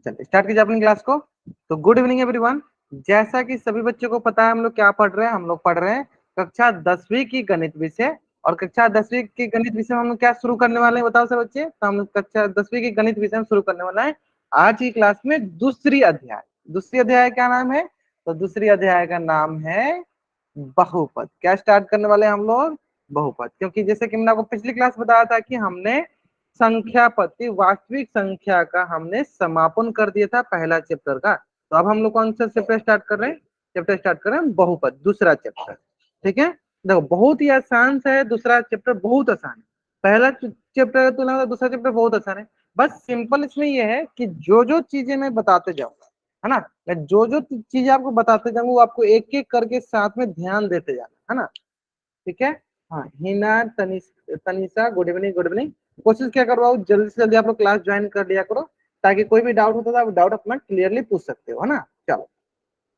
चलिए स्टार्ट कीजिए अपनी क्लास को। तो गुड इवनिंग एवरीवन। जैसा कि सभी बच्चों को पता है हम लोग क्या पढ़ रहे हैं, हम लोग पढ़ रहे हैं कक्षा 10वीं की गणित विषय। और कक्षा 10वीं की गणित विषय में हम लोग क्या शुरू करने वाले हैं बताओ सब बच्चे। तो हम कक्षा 10वीं की गणित विषय में शुरू करने वाला है आज की क्लास में दूसरी अध्याय। दूसरी अध्याय क्या नाम है? तो दूसरी अध्याय का नाम है बहुपद। क्या स्टार्ट करने वाले हैं हम लोग? बहुपद। क्योंकि जैसे कि मैंने आपको पिछली क्लास बताया था कि हमने संख्या पद्धति वास्तविक संख्या का हमने समापन कर दिया था पहला चैप्टर का। तो अब हम लोग कौन सा चैप्टर स्टार्ट कर रहे हैं? चैप्टर स्टार्ट कर रहे हैं बहुपद, दूसरा चैप्टर। ठीक है, देखो बहुत ही आसान सा है, दूसरा चैप्टर बहुत आसान है। पहला चैप्टर की तुलना में दूसरा चैप्टर बहुत आसान है। बस सिंपल इसमें यह है कि जो जो चीजें मैं बताते जाऊंगा, है ना, मैं जो जो चीजें आपको बताते जाऊंगा वो आपको एक एक करके साथ में ध्यान देते जाना, है ना। ठीक है। हाँ Hina, Tanisha, good evening good evening. कोशिश क्या करवाओ जल्दी से जल्दी आप लोग क्लास ज्वाइन कर लिया करो, ताकि कोई भी डाउट होता है आप डाउट अपना क्लियरली पूछ सकते हो, है ना। चलो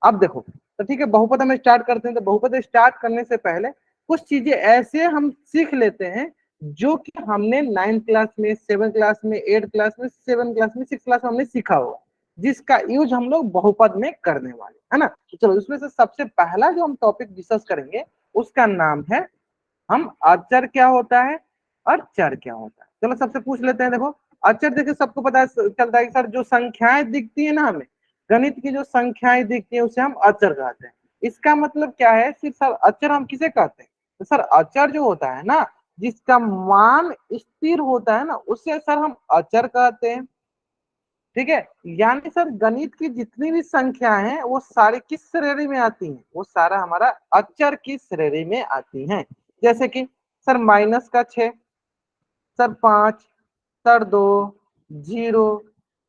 अब देखो, तो ठीक है बहुपद हम स्टार्ट करते हैं। तो बहुपद स्टार्ट करने से पहले कुछ चीजें ऐसे हम सीख लेते हैं जो कि हमने 9th क्लास में, 7th क्लास में, 8th क्लास में, 7th क्लास में, 6th क्लास में हमने सीखा होगा, जिसका यूज हम लोग बहुपद में करने वाले, है ना। तो चलो उसमें से सबसे पहला जो हम टॉपिक डिस्कस करेंगे उसका नाम है हम अचर क्या होता है और चर क्या होता है। चलो सबसे पूछ लेते हैं। देखो अचर, देखिए सबको पता चलता है कि सर जो संख्याएं दिखती है ना, हमें गणित की जो संख्याएं दिखती है उसे हम अचर कहते हैं। इसका मतलब क्या है? सिर्फ सर अचर हम किसे कहते हैं? तो सर अचर जो होता है ना, जिसका मान स्थिर होता है ना, उसे सर हम अचर कहते हैं। ठीक है, यानी सर गणित की जितनी भी संख्या हैं वो सारी किस श्रेणी में आती हैं? वो सारा हमारा अचर की श्रेणी में आती हैं। जैसे कि सर -6, सर 5, सर 2, 0,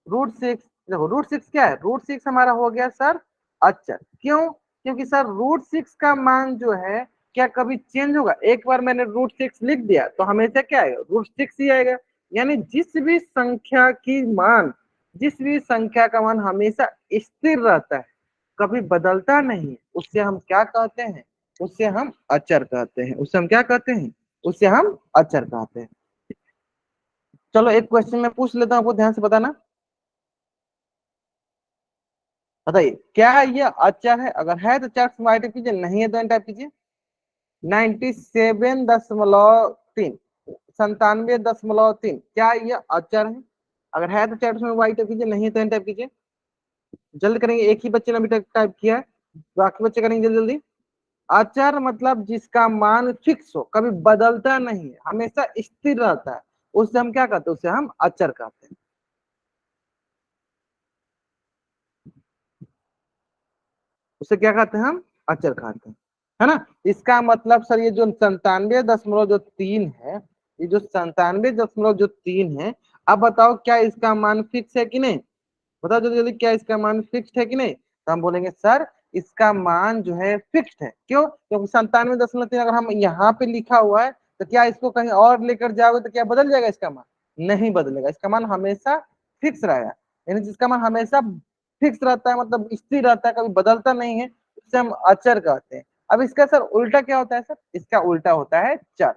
√6। देखो √6 क्या है? √6 हमारा हो गया सर अचर। क्यों? क्योंकि सर √6 का मान जो है क्या कभी चेंज होगा? एक बार मैंने √6 लिख दिया तो हमेशा क्या आएगा? √6 ही आएगा। यानी जिस भी संख्या का मान हमेशा स्थिर रहता है, कभी बदलता नहीं है, उससे हम क्या कहते हैं? उससे हम अचर कहते हैं। उससे हम क्या कहते हैं? उससे हम अचर कहते हैं। चलो एक क्वेश्चन मैं पूछ लेता हूं, आपको ध्यान से बताना। बताइए क्या ये अचर है? अगर है तो चार्ट में टाइप कीजिए, नहीं है तो एन टाइप कीजिए। 97.3, 97.3, क्या ये अचर है? अगर है तो चैट में वाई टाइप कीजिए, नहीं है तो एन टाइप कीजिए। जल्दी करेंगे, एक ही बच्चे ने अभी टाइप किया है, बाकी बच्चे करेंगे जल्दी जल्दी। अचर मतलब जिसका मान फिक्स हो, कभी बदलता नहीं है, हमेशा स्थिर रहता है, उससे हम क्या कहते हैं? उससे हम अचर कहते हैं। उसे क्या कहते हैं? हम अचर कहते हैं, है ना। इसका मतलब सर ये जो 97.3 है, ये जो 97.3 है, अब बताओ क्या इसका मान फिक्स है कि नहीं? बताओ जल्दी जल्दी, क्या इसका मान फिक्स्ड है कि नहीं? तो हम बोलेंगे सर इसका मान जो है फिक्स्ड है। क्यों? क्योंकि 97.3 अगर हम यहाँ पे लिखा हुआ है तो क्या इसको कहीं और लेकर जाओगे तो क्या बदल जाएगा? इसका मान नहीं बदलेगा, इसका मान हमेशा फिक्स रहेगा। यानी जिसका मान हमेशा फिक्स रहता है, मतलब स्थिर रहता है, कभी बदलता नहीं है, उसे हम अचर कहते हैं। अब इसका सर उल्टा क्या होता है? सर इसका उल्टा होता है चर।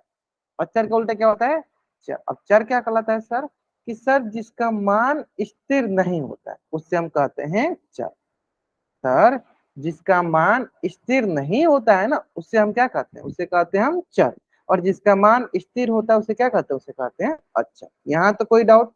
अचर का उल्टा क्या होता है? चर। अब चर क्या कहलाता है सर? कि सर जिसका मान स्थिर नहीं होता है उससे हम कहते हैं चर। सर जिसका मान स्थिर नहीं होता है ना, उससे हम क्या कहते हैं? उससे कहते हैं हम चर। और जिसका मान स्थिर होता है उसे क्या कहते हैं? उसे कहते हैं अचर। यहाँ तो कोई डाउट?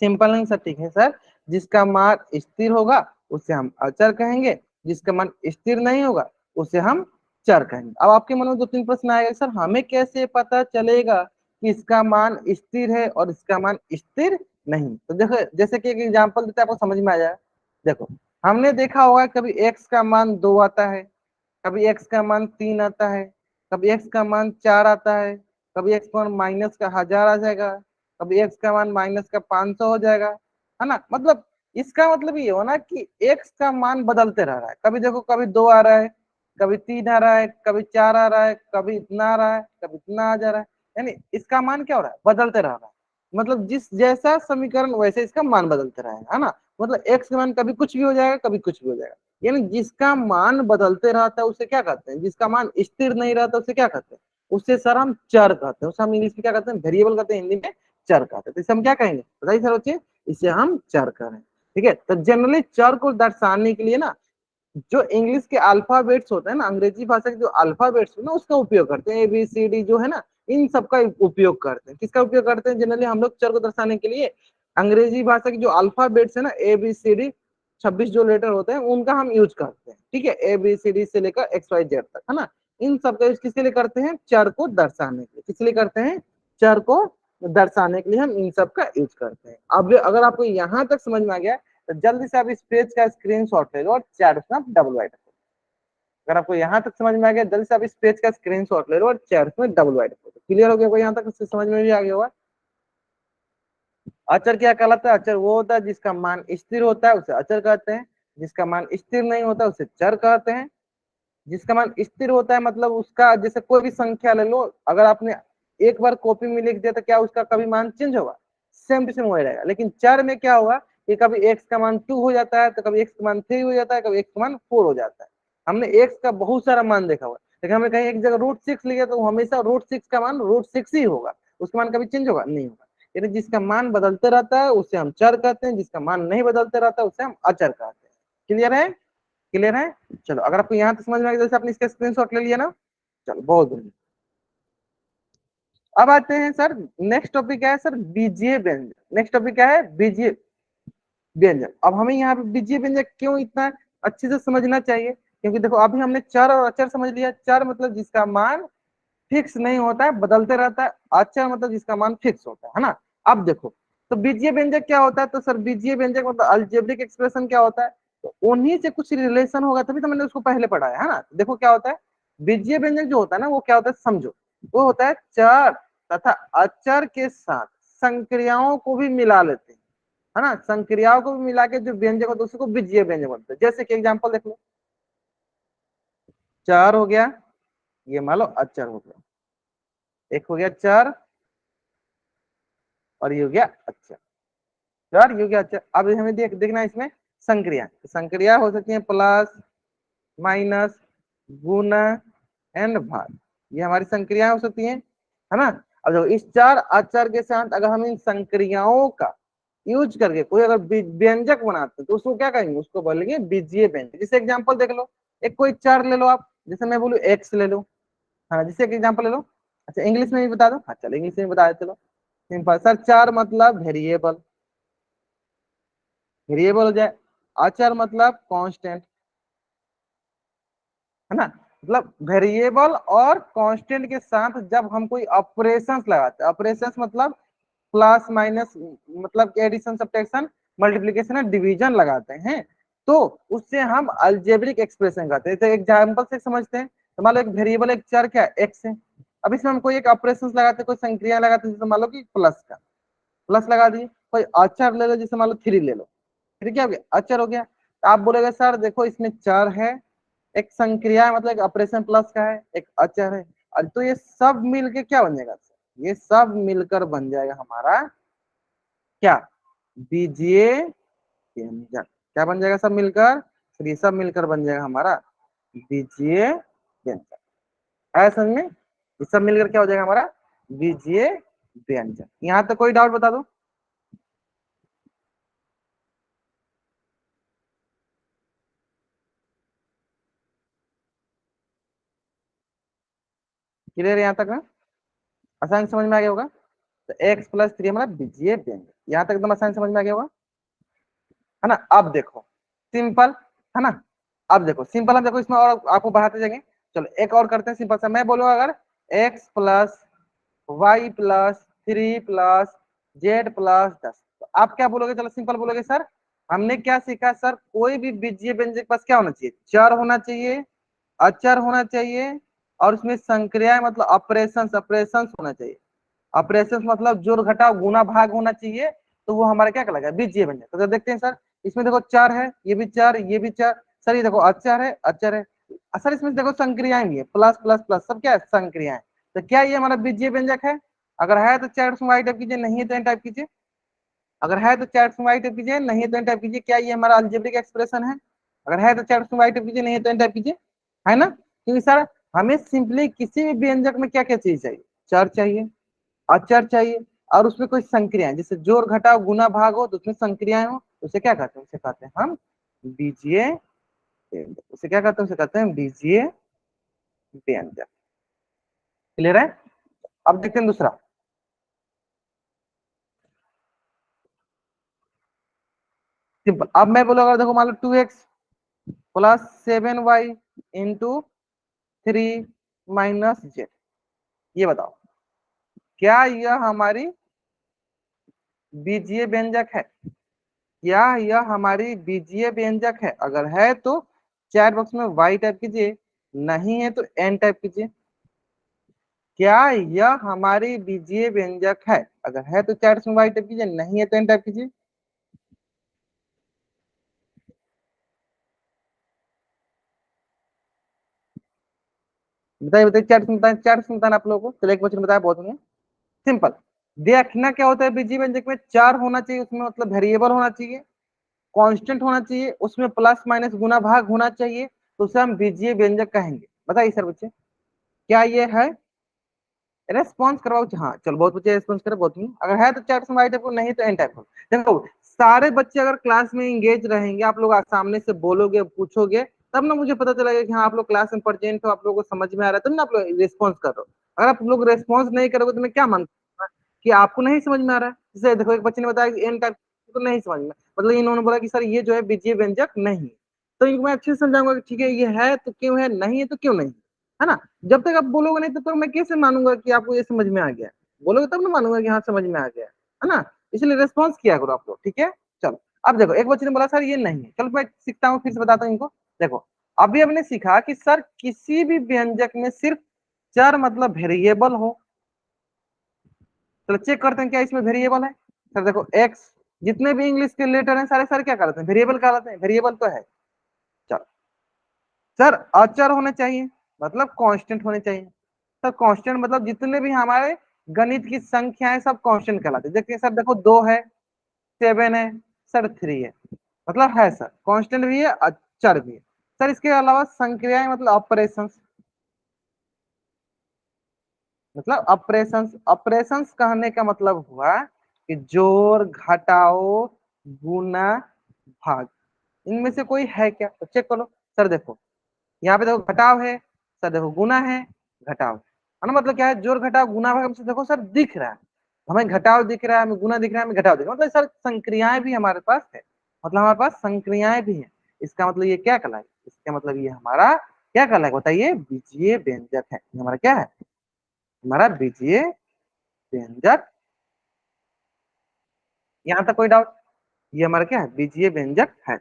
सिंपल नहीं सर? ठीक है सर, जिसका मान स्थिर होगा उसे हम अचर कहेंगे, जिसका मान स्थिर नहीं होगा उसे हम चर कहेंगे। अब आपके मन में दो तीन प्रश्न आएगा, सर हमें कैसे पता चलेगा कि इसका मान स्थिर है और इसका मान स्थिर नहीं? तो देखो जैसे कि एक एग्जांपल देते हैं, आपको समझ में आ जाए। देखो हमने देखा होगा कभी एक्स का मान 2 आता है, कभी एक्स का मान 3 आता है, कभी एक्स का मान 4 आता है, कभी एक्स का मान माइनस का 1000 आ जाएगा, कभी एक्स का मान माइनस का 500 हो जाएगा, है ना। मतलब इसका मतलब ये हो ना कि एक्स का मान बदलते रह रहा है। कभी देखो कभी 2 आ रहा है, कभी 3 आ रहा है, कभी 4 आ रहा है, कभी इतना आ रहा है, कभी इतना आ जा रहा है। यानी इसका मान क्या हो रहा है? बदलते रह रहा है। मतलब जिस जैसा समीकरण वैसे इसका मान बदलते रहेगा, है ना। मतलब एक्स का मान कभी कुछ भी हो जाएगा, कभी कुछ भी हो जाएगा। यानी जिसका मान बदलते रहता है उसे क्या कहते हैं? जिसका मान स्थिर नहीं रहता उसे क्या कहते हैं? उससे सर हम चर कहते हैं। उसे हम इंग्लिश में क्या कहते हैं? वेरिएबल कहते हैं, हिंदी में चर कहते हैं। तो इसे हम क्या कहेंगे? बताइए सर बच्चे, इसे हम चर करें। ठीक है। तो जनरली चर को दर्शाने के लिए ना जो इंग्लिश के अल्फाबेट्स होते हैं ना, अंग्रेजी भाषा के जो अल्फाबेट्स होते हैं ना, उसका उपयोग करते हैं। ABCD जो है ना, इन सब का उपयोग करते हैं। किसका उपयोग करते हैं? जनरली हम लोग चर को दर्शाने के लिए अंग्रेजी भाषा के जो अल्फाबेट्स है ना, ABCD 26 जो लेटर होते हैं उनका हम यूज करते हैं। ठीक है, ABCD से लेकर XYZ तक, है ना। इन सब का यूज किसके लिए करते हैं? चर को दर्शाने के लिए। किस लिए करते हैं? चर को दर्शाने के लिए हम इन सब का यूज करते हैं। अब अगर आपको यहाँ तक समझ में आ गया तो जल्दी से आप इस पेज का स्क्रीनशॉट ले लो और चैट में डबल वाइट करो। अगर आपको यहाँ तक समझ में आ गया, जल्दी से आप इस पेज का स्क्रीनशॉट ले लो और चैट में डबल वाइट करो। क्लियर हो गया कोई यहाँ तक? समझ में भी आ गया होगा। अचर क्या कहलाता है? अचर वो होता है जिसका मान स्थिर होता है उसे अचर कहते हैं। जिसका मान स्थिर नहीं होता उसे चर कहते हैं। जिसका मान स्थिर होता है मतलब उसका, जैसे कोई भी संख्या ले लो, अगर आपने एक बार कॉपी में लिख दिया तो क्या उसका कभी मान चेंज होगा? सेम टू सेम हो रहेगा। लेकिन चर में क्या होगा कि कभी x का मान 2 हो जाता है, तो कभी x का मान 3 हो जाता है, कभी x का मान 4 हो जाता है। हमने x का बहुत सारा मान देखा हुआ, लेकिन हमें कहीं एक जगह √6 लिखा तो हमेशा √6 का मान √6 ही होगा, उसका मान कभी चेंज होगा नहीं होगा। यानी जिसका मान बदलते रहता है उसे हम चर कहते हैं, जिसका मान नहीं बदलते रहता है उसे हम अचर कहते हैं। क्लियर है? क्लियर है? चलो, अगर आपको यहाँ तक समझ में आ गया, जैसे आपने इसका स्क्रीनशॉट ले लिया ना, चलो बहुत बढ़िया। अब आते हैं सर, नेक्स्ट टॉपिक क्या है सर? बीजीय व्यंजक। नेक्स्ट टॉपिक क्या है? बीजीय व्यंजक। अब हमें यहाँ पे बीजीय व्यंजक क्यों इतना अच्छे से समझना चाहिए? क्योंकि देखो अभी हमने चर और अचर समझ लिया। चर मतलब जिसका मान फिक्स नहीं होता है, बदलते रहता है। अचर मतलब जिसका मान फिक्स होता है ना। अब देखो, तो बीजीय व्यंजक क्या होता है? तो सर बीजीय व्यंजक मतलब अलजेब्रिक एक्सप्रेशन क्या होता है? तो उन्हीं से कुछ रिलेशन होगा, तभी तो मैंने उसको पहले पढ़ाया है ना। देखो क्या होता है, बीजीय व्यंजक जो होता है ना, वो क्या होता है समझो। वो होता है चर तथा अचर के साथ संक्रियाओं को भी मिला लेते हैं, है ना। संक्रियाओं को भी मिला के जो व्यंजक होता है उसको बीजीय व्यंजक बोलते हैं। जैसे कि एग्जांपल देख लो, चर हो गया, ये मान लो अचर हो गया, एक हो गया चर और ये हो गया अचर। चर ये हो गया अचर। अब हमें देखना है इसमें संक्रिया। संक्रिया हो सकती है प्लस, माइनस, गुना एंड भाग, ये हमारी संक्रियाएं हो सकती हैं, है ना। अब देखो इस चर अचर के साथ अगर हम इन संक्रियाओं का यूज करके कोई अगर व्यंजक बनाते हैं तो उसको क्या कहेंगे? उसको बोलेंगे बीजीय व्यंजक। जैसे एग्जांपल देख लो, एक कोई चर ले लो आप, जैसे मैं बोलूं एक्स ले लो, हाँ जैसे एक एग्जांपल ले लो। अच्छा इंग्लिश में भी बता दो? हाँ चलो इंग्लिश में बता देते। चलो सिंपल सर, चर मतलब वेरिएबल, वेरिएबल हो जाए। अचर मतलब कांस्टेंट, है ना। मतलब वेरिएबल और कांस्टेंट के साथ जब हम कोई ऑपरेशंस लगाते हैं, ऑपरेशंस मतलब प्लस माइनस, मतलब एडिशन सब्ट्रैक्शन मल्टीप्लिकेशन और डिवीजन लगाते हैं, तो उससे हम अलजेब्रिक एक्सप्रेशन कहते हैं। तो एग्जांपल से समझते हैं। तो मान लो एक वेरिएबल, एक चर क्या है? एक्स है। अब इसमें हम कोई एक ऑपरेशन लगाते हैं, कोई संक्रिया लगाते हैं, जैसे मान लो कि प्लस का, प्लस लगा दिए। कोई अचर ले लो, जैसे मान लो 3 ले लो, फिर क्या हो गया? अचर हो गया। तो आप बोलेगे सर देखो इसमें चर है, एक संक्रिया है, मतलब एक ऑपरेशन प्लस का है, एक अचर है, और तो ये सब मिलके क्या बन जाएगा? ये सब मिलकर बन जाएगा हमारा क्या? बीजीय व्यंजक। क्या बन जाएगा सब मिलकर? तो ये सब मिलकर बन जाएगा हमारा बीजीय व्यंजक। है समझ में? ये सब मिलकर क्या हो जाएगा हमारा? बीजीय व्यंजक। यहाँ तक कोई डाउट बता दो? क्लियर है यहाँ तक ना? आसान समझ में आ गया होगा। तो x+3 हमारा बीजीय व्यंजक, यहाँ तक एकदम आसान समझ में आ गया होगा, है ना। अब देखो सिंपल, है ना। अब देखो सिंपल, हम देखो इसमें और आपको बढ़ाते जाएंगे। चलो एक और करते हैं सिंपल सा। मैं बोलूंगा अगर x+y+3+z+10, तो आप क्या बोलोगे? चलो सिंपल बोलोगे सर हमने क्या सीखा? सर कोई भी बीजीय व्यंजक के पास क्या होना चाहिए? चर होना चाहिए, अचर होना चाहिए, और उसमें संक्रिया मतलब ऑपरेशंस, ऑपरेशंस होना चाहिए। ऑपरेशंस मतलब जोड़ घटाव गुना भाग होना चाहिए, तो वो हमारा क्या कहलाएगा? बीजीय व्यंजक। तो देखते हैं सर, इसमें देखो चार है, ये भी चार, ये भी चार, सर ये देखो अचर है, अचर है। सर इसमें देखो संक्रियाएं भी है, प्लस प्लस प्लस, सब क्या है? संक्रियाएं। तो क्या ये हमारा बीजीय व्यंजक है? अगर है तो चैट में वाई टाइप कीजिए, नहीं है तो एन टाइप कीजिए। अगर है तो चैट में वाई टाइप कीजिए, नहीं है तो एन टाइप कीजिए। क्या ये हमारा अलजेब्रिक एक्सप्रेशन है? अगर है तो चैट में वाई टाइप कीजिए, नहीं है तो एन टाइप कीजिए, है ना। क्योंकि सर हमें सिंपली किसी भी व्यंजक में क्या क्या चीज चाहिए? चर चाहिए, अचर चाहिए, और उसमें कोई संक्रियाएं, जैसे जोड़ घटाव गुना भाग हो तो उसमें संक्रियाएं हो, उसे क्या कहते हैं, उसे कहते हैं हम बीजीय, उसे क्या कहते हैं, उसे कहते हैं बीजीय व्यंजक। क्लियर है? अब देखते हैं दूसरा। सिंपल। अब मैं बोलूंगा देखो मान लो 2x plus 7y into 3 - z, ये बताओ क्या यह हमारी बीजीय व्यंजक है? क्या यह हमारी बीजीय व्यंजक है? अगर है तो चैट बॉक्स में वाई टाइप कीजिए, नहीं है तो एन टाइप कीजिए। क्या यह हमारी बीजीय व्यंजक है? अगर है तो चैट में वाई टाइप कीजिए, नहीं है तो एन टाइप कीजिए। बताइए बताइए, चैट सुनता है, चैट सुनता है आप लोगों को? चलो एक क्वेश्चन बताया, बहुत होंगे। सिंपल। देखना क्या होता है बीजीय व्यंजक में, चार होना चाहिए उसमें, मतलब वेरिएबल होना चाहिए, कांस्टेंट होना चाहिए, उसमें प्लस माइनस गुना भाग होना चाहिए, तो उसे हम बीजीय व्यंजक कहेंगे। बताइए सर बच्चे, क्या ये है? रेस्पॉन्स करवाओ। हाँ चलो, बहुत बच्चे रेस्पॉन्स करे, बहुत नहीं। अगर है तो चैट में वाई टाइप को, नहीं तो एन टाइप को। देखो सारे बच्चे अगर क्लास में इंगेज रहेंगे, आप लोग सामने से बोलोगे पूछोगे, तब ना मुझे पता चलेगा कि हाँ आप लोग क्लास में प्रेजेंट हो, आप लोगों को समझ में आ रहा है, तब ना आप लोग रिस्पॉन्स कर रहे हो। अगर आप लोग रेस्पॉन्स नहीं करोगे तो मैं क्या मानूंगा कि आपको नहीं समझ में आ रहा है? जैसे देखो एक बच्चे ने बताया कि एन टाइप को नहीं समझ में, मतलब इन्होंने बोला कि सर ये जो है बीजीय व्यंजक नहीं है। तो इनको मैं अच्छे से समझाऊंगा कि ठीक है ये है तो क्यों है, नहीं है तो क्यों नहीं, है ना? जब तक आप बोलोगे नहीं तब तक मैं कैसे मानूंगा कि आपको ये समझ में आ गया? बोलोगे तब ना मानूंगा कि हाँ समझ में आ गया, है ना? इसलिए रेस्पॉन्स किया करो आप लोग, ठीक है? चलो अब देखो, एक बच्चे ने बोला सर ये नहीं है, चलो मैं सीखता हूँ, फिर से बताता हूँ इनको। देखो अभी हमने सीखा कि सर किसी भी व्यंजक में सिर्फ चर मतलब वेरिएबल हो। चलो चेक करते हैं क्या इसमें वेरिएबल है। सर देखो एक्स, जितने भी इंग्लिश के लेटर हैं सारे सारे क्या कहलाते हैं, वेरिएबल कहलाते हैं। वेरिएबल तो है। चलो सर अचर होने चाहिए, मतलब कांस्टेंट होने चाहिए। सर कांस्टेंट मतलब जितने भी हमारे गणित की संख्या है सब कांस्टेंट कहलाते हैं। देखिए सर देखो 2 है, 7 है, सर 3 है, मतलब है सर कांस्टेंट भी है, अचर भी है। सर इसके अलावा संक्रियाएं मतलब ऑपरेशंस, मतलब ऑपरेशंस, ऑपरेशंस कहने का मतलब हुआ कि जोड़ घटाओ गुना भाग, इनमें से कोई है क्या? तो चेक करो। सर देखो यहाँ पे देखो घटाव है, सर देखो गुना है, घटाव है ना, मतलब क्या है, जोड़ घटाव गुना भाग हमसे देखो सर दिख रहा है, हमें घटाव दिख रहा है, हमें गुना दिख रहा है, हमें घटाव दिख रहा है, मतलब सर संक्रियाएं भी हमारे पास है, मतलब हमारे पास संक्रियाएं भी है। इसका मतलब ये क्या कहलाएगा? इसका मतलब ये हमारा क्या कहलाएगा बताइए? बीजीय व्यंजक है। ये हमारा क्या है? हमारा बीजीय व्यंजक। यहाँ तक कोई डाउट? ये हमारा क्या है? बीजीय व्यंजक है।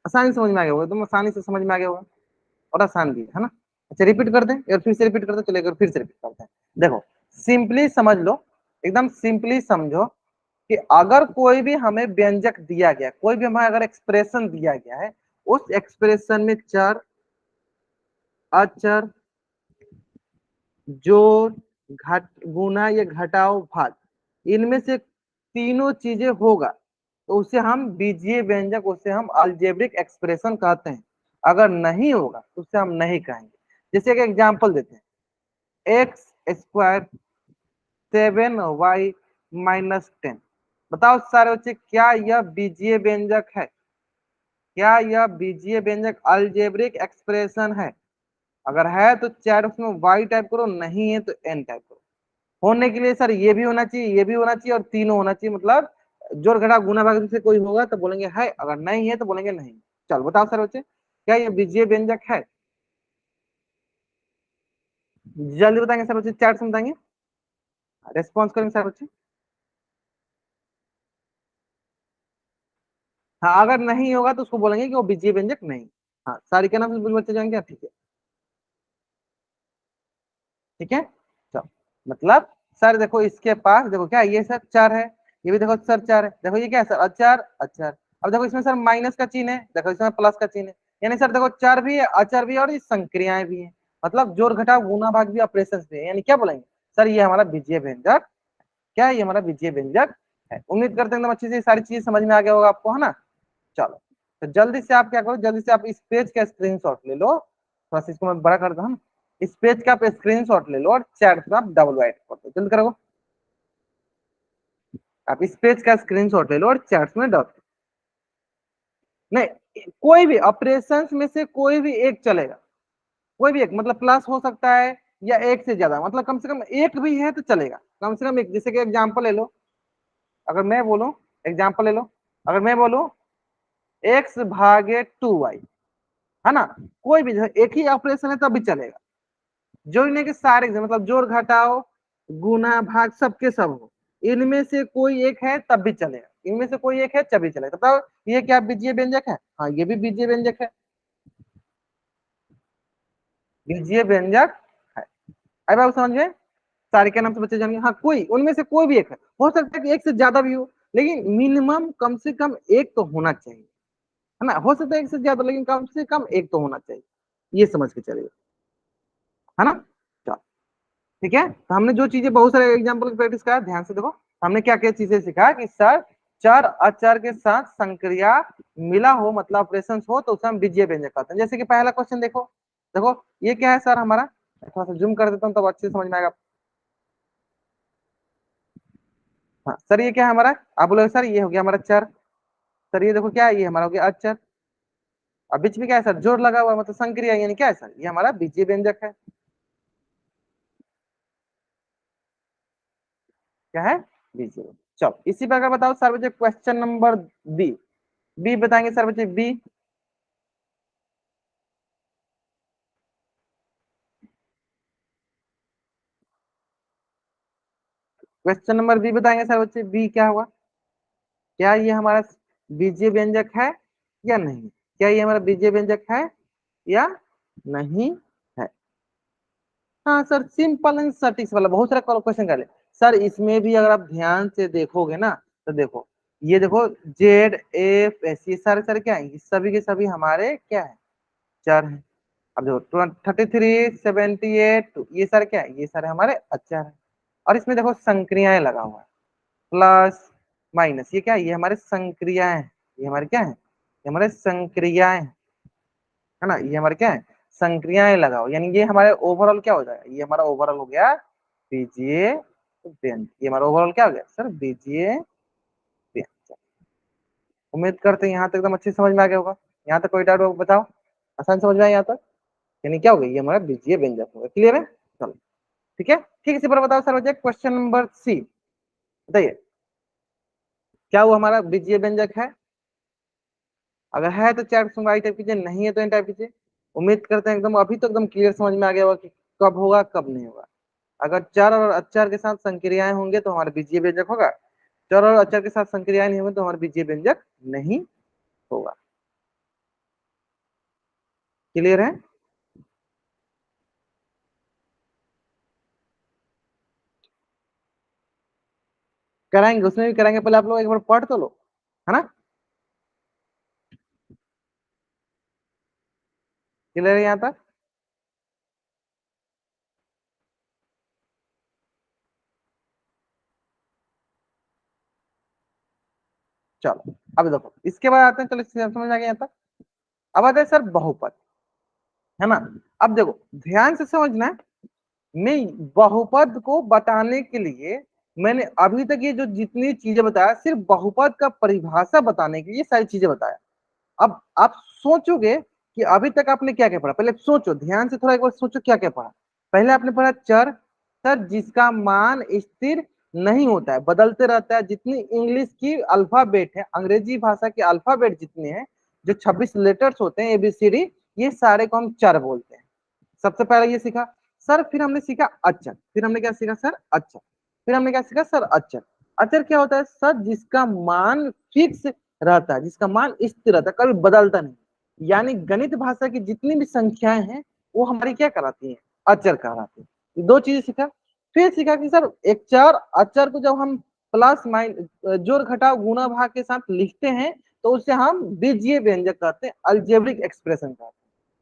आसानी समझ में आ गया होगा, एकदम आसानी से समझ में आ गया होगा, और आसान भी है ना? अच्छा रिपीट कर दें, और फिर से रिपीट कर दो, चलो एक बार फिर से रिपीट करते हैं। देखो सिंपली समझ लो, एकदम सिंपली समझो कि अगर कोई भी हमें व्यंजक दिया गया, कोई भी हमें अगर एक्सप्रेशन दिया गया है, उस एक्सप्रेशन में चर, अचर, जोड़, घट, गुना या घटाओ, भाग, इनमें से तीनों चीजें होगा तो उसे हम बीजीय व्यंजक, उसे हम अलजेब्रिक एक्सप्रेशन कहते हैं। अगर नहीं होगा तो उसे हम नहीं कहेंगे। जैसे एक एग्जांपल देते हैं, एक्स स्क्वायर 7y - 10। बताओ सारे बच्चे क्या यह बीजीय व्यंजक है? क्या यह बीजीय व्यंजक अलजेब्रिक एक्सप्रेशन है? अगर है तो चैट बॉक्स में वाई टाइप करो, नहीं है तो एन टाइप करो। होने के लिए सर ये भी होना चाहिए, ये भी होना चाहिए, और तीनों होना चाहिए, मतलब जोड़ घटा गुना भाग में से कोई होगा तो बोलेंगे है, अगर नहीं है तो बोलेंगे नहीं। चलो बताओ सर बच्चे, क्या ये बीजीय व्यंजक है? जल्दी बताएंगे सर बच्चे, चैट से बताएंगे, रेस्पॉन्स करेंगे सर बच्चे। हाँ अगर नहीं होगा तो उसको बोलेंगे कि वो बीजीय व्यंजक नहीं। हाँ सारी के नाम से बच्चे जाएंगे, ठीक है? ठीक है। चलो मतलब सर देखो इसके पास देखो क्या ये सर चार है, ये भी देखो सर चार है, देखो ये क्या है सर अचार, अचार। अब देखो इसमें सर माइनस का चिन्ह है, देखो इसमें प्लस का चिन्ह है, यानी सर देखो चार भी है, अचार भी है, और ये संक्रियाएं भी है, मतलब जोड़ घटाव गुना भाग भी, ऑपरेशन भी है, यानी क्या बोलेंगे सर ये हमारा बीजीय व्यंजक। क्या है? ये हमारा बीजीय व्यंजक है। उम्मीद करते हैं एकदम अच्छी से सारी चीज समझ में आ गया होगा आपको, है ना? चलो तो जल्दी से आप क्या करो, जल्दी से आप इस पेज का स्क्रीनशॉट ले लो, थोड़ा सा इसको मैं बड़ा कर दूं। इस पेज का आप स्क्रीनशॉट ले लो और चैट पे आप डबल राइट कर दो, जल्दी करो। आप इस पेज का स्क्रीनशॉट ले लो और चैट में डबल। नहीं, कोई भी ऑपरेशंस में से कोई भी एक चलेगा, कोई भी एक, मतलब प्लस हो सकता है या एक से ज्यादा, मतलब कम से कम एक भी है तो चलेगा, कम से कम एक। जैसे कि एग्जांपल ले लो, अगर मैं बोलूं, एग्जांपल ले लो, अगर मैं बोलूं x भागे 2y, है ना, कोई भी एक ही ऑपरेशन है तब भी चलेगा। जोड़ने के सारे मतलब जोड़ घटाओ गुना भाग सबके सब हो, इनमें से कोई एक है तब भी चलेगा, इनमें से कोई एक है तब भी चलेगा। बताओ ये क्या बीजीय व्यंजक है? हाँ ये भी बीजीय व्यंजक है, बीजीय व्यंजक है। अब आप समझ गए, सारे के नाम से बच्चे जानेंगे। हाँ कोई उनमें से कोई भी एक है, हो सकता है कि एक से ज्यादा भी हो, लेकिन मिनिमम कम से कम एक तो होना चाहिए, है ना। हो सकता है एक से ज्यादा, लेकिन कम से कम एक तो होना चाहिए, ये समझ के चलिए, है ना। चलो ठीक है, तो हमने जो चीजें बहुत सारे एग्जाम्पल की प्रैक्टिस करा, ध्यान से देखो हमने क्या क्या चीजें सीखा कि सर चर अचर के साथ संक्रिया मिला हो, मतलब ऑपरेशन हो, तो उसे हम बीजीय व्यंजक कहते हैं। जैसे कि पहला क्वेश्चन देखो, देखो ये क्या है सर हमारा, थोड़ा सा जूम कर देता हूँ तब अच्छे से समझ में आएगा। हाँ सर ये क्या है हमारा, आप बोलोगे सर ये हो गया हमारा चर, सर ये देखो क्या है, ये हमारा हो गया अचर, और बीच में क्या है सर, जोड़ लगा हुआ है, मतलब संक्रिया, यानी क्या है सर, ये हमारा बीजीय व्यंजक है। क्या है, बीजीय व्यंजक। चलो इसी प्रकार बताओ सर बच्चे क्वेश्चन नंबर बी, बी बताएंगे सर बच्चे बी। क्वेश्चन नंबर बी बताएंगे सर बच्चे, बी क्या हुआ, क्या ये हमारा बीजीय व्यंजक है या नहीं, क्या ये हमारा बीजीय व्यंजक है या नहीं है। हाँ सर सिंपल एंड सटिक्स वाला बहुत सारा क्वेश्चन कर ले सर, इसमें भी अगर आप ध्यान से देखोगे ना, तो देखो ये देखो जेड एफ एस, ये सारे सारे क्या है, ये सभी के सभी हमारे क्या है, चर है। अब देखो 33, 78, ये सारे क्या है, ये सारे हमारे अचर है। और इसमें देखो संक्रियाएं लगा हुआ है, प्लस माइनस, ये क्या है, ये हमारे संक्रियाएं हैं, ये हमारे क्या है, ये हमारे संक्रियाएं हैं, है ना, ये हमारे क्या है, संक्रियाएं लगाओ, यानी ये हमारे ओवरऑल क्या हो जाएगा, ये हमारा ओवरऑल हो गया बीजीय व्यंजक, ये हमारा ओवरऑल क्या हो गया सर, बीजीय व्यंजक। उम्मीद करते हैं यहाँ तक एकदम अच्छी समझ में आ गया होगा, यहाँ तक कोई डाउट हो बताओ, आसान समझ में आया यहाँ तक, यानी क्या हो गया, ये हमारा बीजीय व्यंजक होगा। क्लियर है, चलो ठीक है, ठीक है। इसी पर बताओ सर बच्चे क्वेश्चन नंबर सी, बताइए क्या वो हमारा बीजीय व्यंजक है, अगर है तो चैट में आई टाइप कीजिए, नहीं है तो टाइप कीजिए। उम्मीद करते हैं एकदम अभी तो एकदम क्लियर समझ में आ गया होगा कि कब होगा कब नहीं होगा। अगर चर और अचर के साथ संक्रियाएं होंगे तो हमारा बीजीय व्यंजक होगा, चर और अचर के साथ संक्रियाएं नहीं होंगे तो हमारा बीजीय व्यंजक नहीं होगा। क्लियर है, कराएंगे उसमें भी कराएंगे, पहले आप लोग एक बार पढ़ तो लो, है ना। क्लियर है यहाँ तक, चलो अब देखो इसके बाद आते हैं, चलो समझ आ गया यहाँ तक। अब आते हैं सर बहुपद, है ना। अब देखो ध्यान से समझना है, मैं बहुपद को बताने के लिए मैंने अभी तक ये जो जितनी चीजें बताया, सिर्फ बहुपद का परिभाषा बताने के लिए ये सारी चीजें बताया। अब आप सोचोगे कि अभी तक आपने क्या क्या पढ़ा, पहले सोचो ध्यान से, थोड़ा एक बार सोचो क्या क्या पढ़ा। पहले आपने पढ़ा चर, सर जिसका मान स्थिर नहीं होता है, बदलते रहता है, जितनी इंग्लिश की अल्फाबेट है, अंग्रेजी भाषा के अल्फाबेट जितने हैं, जो 26 लेटर्स होते हैं एबीसीडी, ये सारे को हम चर बोलते हैं। सबसे पहले ये सीखा सर, फिर हमने सीखा अचर, फिर हमने क्या सीखा सर, अचर, फिर हमने क्या सीखा सर, अचर। अचर क्या होता है सर, जिसका मान फिक्स रहता है, जिसका मान स्थिर रहता है, कभी बदलता नहीं, यानी गणित भाषा की जितनी भी संख्याएं हैं वो हमारी क्या कराती हैं, अचर कहलाती है। दो चीजें सीखा, फिर सीखा कि सर एक चर अचर को जब हम प्लस माइन जोड़ घटाव गुणा भाग के साथ लिखते हैं तो उसे हम बीजीय व्यंजक कहते हैं, अलजेब्रिक एक्सप्रेशन कहते हैं,